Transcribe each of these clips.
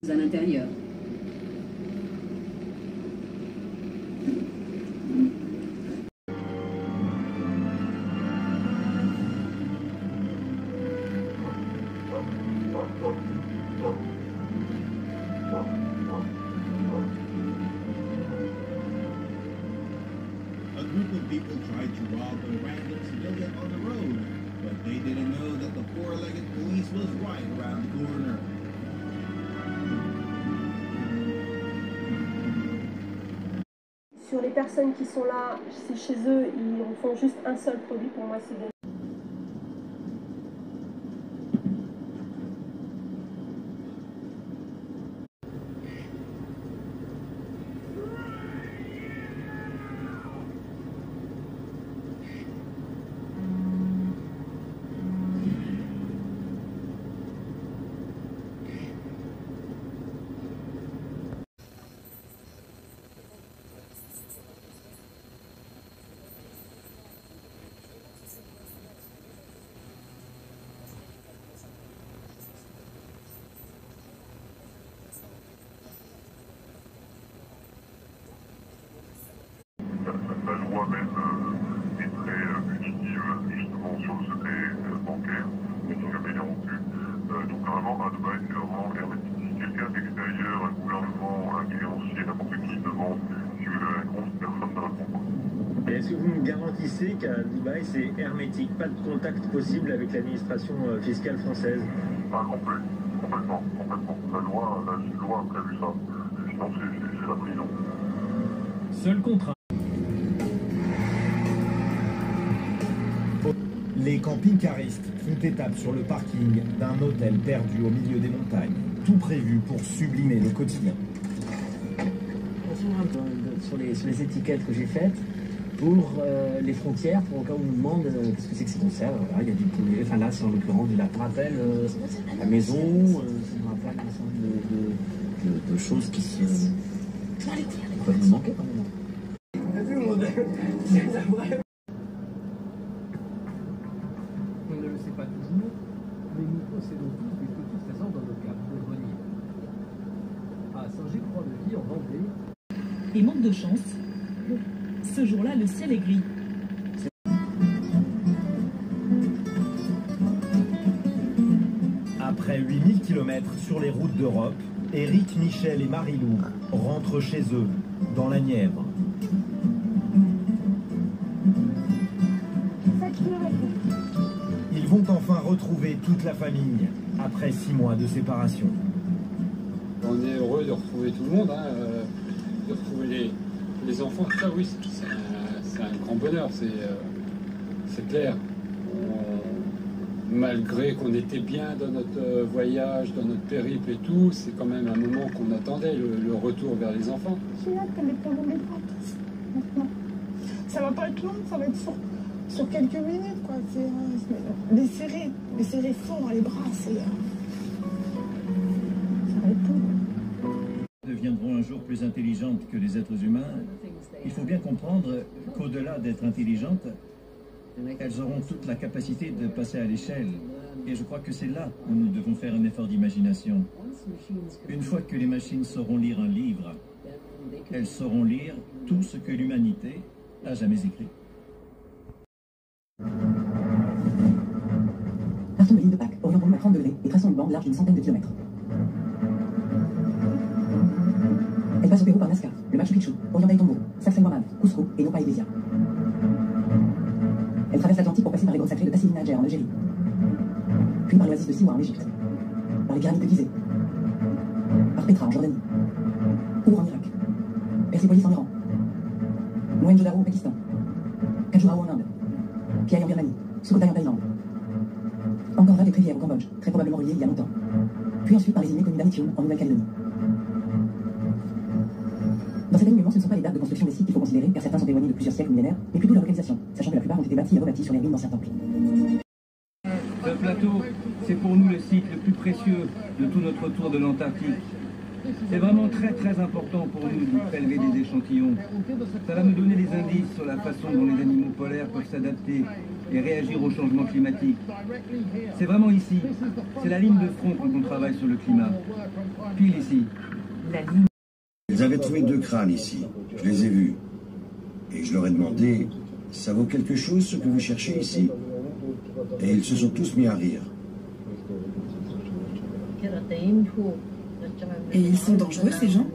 à l'intérieur. A group of people tried to rob a random civilian on the road, but they didn't know that the four-legged police was right around the corner. Sur les personnes qui sont là, c'est chez eux, ils en font juste un seul produit. Pour moi, c'est de... La loi même est très punitive justement sur le secret bancaire, mais qui jamais été rompu. Donc vraiment, à Dubaï, c'est vraiment hermétique. Si quelqu'un d'extérieur, un gouvernement, un créancier, n'importe qui demande si vous avez un compte, personne ne répond pas. Et est-ce que vous me garantissez qu'à Dubaï, c'est hermétique, pas de contact possible avec l'administration fiscale française? Pas complet, complètement. La loi a prévu ça. Sinon, c'est la prison. Seul contrat. Les camping-caristes font étape sur le parking d'un hôtel perdu au milieu des montagnes. Tout prévu pour sublimer le quotidien. Sur les étiquettes que j'ai faites pour les frontières, pour au cas où on nous demande qu'est-ce que c'est que ces conserves. Voilà, il y a du poulet, enfin là c'est en l'occurrence du lapin, rappelle la maison, ça me rappelle un certain nombre de choses qui peuvent me manquer quand même. On ne le sait pas toujours, mais nous possédons tous des petits trésors dans nos caves de grenier. À Saint-Gé-Croix-de-Vie, en Vendée. Et manque de chance, ce jour-là, le ciel est gris. Après 8000 km sur les routes d'Europe, Éric, Michel et Marie-Lou rentrent chez eux, dans la Nièvre. Ils vont enfin retrouver toute la famille, après 6 mois de séparation. On est heureux de retrouver tout le monde, de retrouver les enfants. Ça, oui, c'est un grand bonheur, c'est clair. Malgré qu'on était bien dans notre voyage, dans notre périple et tout, c'est quand même un moment qu'on attendait, le retour vers les enfants. J'ai hâte qu'elle ait pas dans les bras tous, maintenant. Ça va pas être long, ça va être sur quelques minutes, quoi. Les serrer fort dans les bras, ça va être tout. Deviendront un jour plus intelligentes que les êtres humains. Il faut bien comprendre qu'au-delà d'être intelligentes, elles auront toute la capacité de passer à l'échelle. Et je crois que c'est là où nous devons faire un effort d'imagination. Une fois que les machines sauront lire un livre, elles sauront lire tout ce que l'humanité a jamais écrit. Partons de l'île de Pâques, orientons-nous à 30 degrés et traçons une bande large d'une centaine de kilomètres. Elle passe au Pérou par Nazca, le Machu Picchu, Ollantaytambo, Sacsayhuaman, Cusco et Nopal Iglesia. Elle traverse l'Atlantique pour passer par les grottes sacrées de Tassili Najer en Algérie, puis par l'oasis de Siwa en Égypte, par les pyramides de Gizeh, par Petra en Jordanie, Our en Irak, Persépolis en Iran, Mohenjo-Daro au Pakistan, Khajuraho en Inde, Piaille en Birmanie, Sukhothai en Thaïlande. Encore vagues et Prévière au Cambodge, très probablement reliées il y a longtemps. Puis ensuite par les îles méconnues d'Anitium en Nouvelle-Calédonie. Dans cet alignement, ce ne sont pas les dates de construction des sites qu'il faut considérer, car certains sont éloignés de plusieurs siècles ou millénaires, mais plutôt leur localisation, sachant que la plupart ont été bâtis et rebâtis sur les ruines d'anciens temples. Ce plateau, c'est pour nous le site le plus précieux de tout notre tour de l'Antarctique. C'est vraiment très important pour nous de prélever des échantillons. Ça va nous donner des indices sur la façon dont les animaux polaires peuvent s'adapter et réagir au changement climatique. C'est vraiment ici. C'est la ligne de front quand on travaille sur le climat. Pile ici. La ligne. Ils avaient trouvé 2 crânes ici. Je les ai vus. Et je leur ai demandé, ça vaut quelque chose ce que vous cherchez ici? Et ils se sont tous mis à rire. Et ils sont dangereux, ces gens?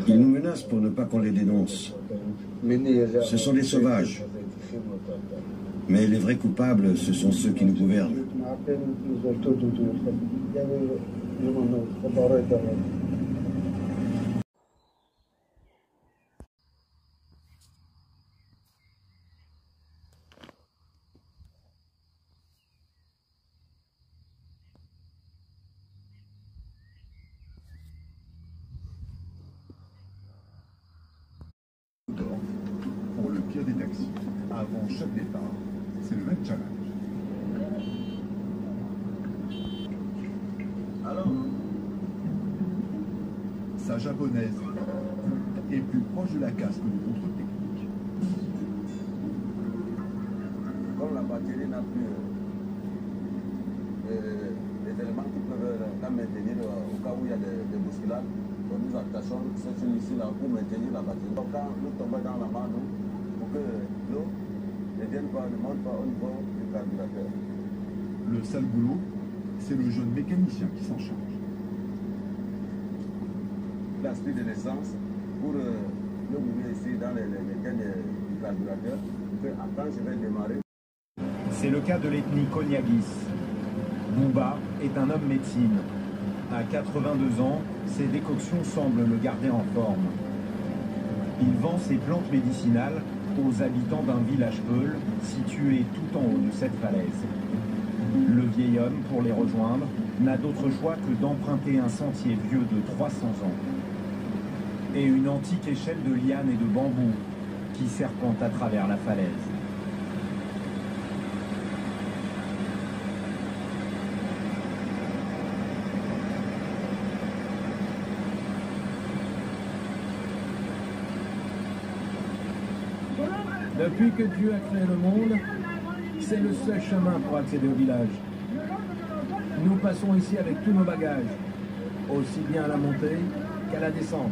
Ils nous menacent pour ne pas qu'on les dénonce. Ce sont des sauvages. Mais les vrais coupables, ce sont ceux qui nous gouvernent. Pour le pire des taxis, avant chaque départ, c'est le même challenge. Alors, sa japonaise est plus proche de la casque du contrôle technique. Comme la batterie n'a plus les éléments qui peuvent la maintenir au cas où il y a des bousculades, nous attachons ce ici-là pour maintenir la batterie. Donc quand nous tombons dans la mare, pour que l'eau ne monte pas au niveau du carburateur. Le sale boulot, c'est le jeune mécanicien qui s'en charge. L'aspect de l'essence pour le mouiller ici dans les mécanismes du carburateur, que quand je vais démarrer. C'est le cas de l'ethnie Konyagis. Bouba est un homme médecine. À 82 ans, ses décoctions semblent le garder en forme. Il vend ses plantes médicinales aux habitants d'un village peul situé tout en haut de cette falaise. Le vieil homme, pour les rejoindre, n'a d'autre choix que d'emprunter un sentier vieux de 300 ans et une antique échelle de lianes et de bambou qui serpente à travers la falaise. Depuis que Dieu a créé le monde, c'est le seul chemin pour accéder au village. Nous passons ici avec tous nos bagages, aussi bien à la montée qu'à la descente.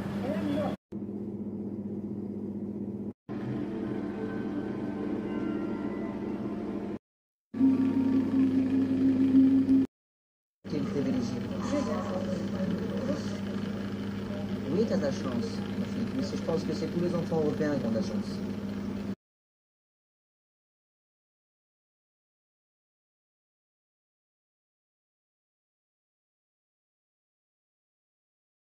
Quel privilégié. Oui, t'as de la chance, ma fille. Mais je pense que c'est tous les enfants européens qui ont de la chance.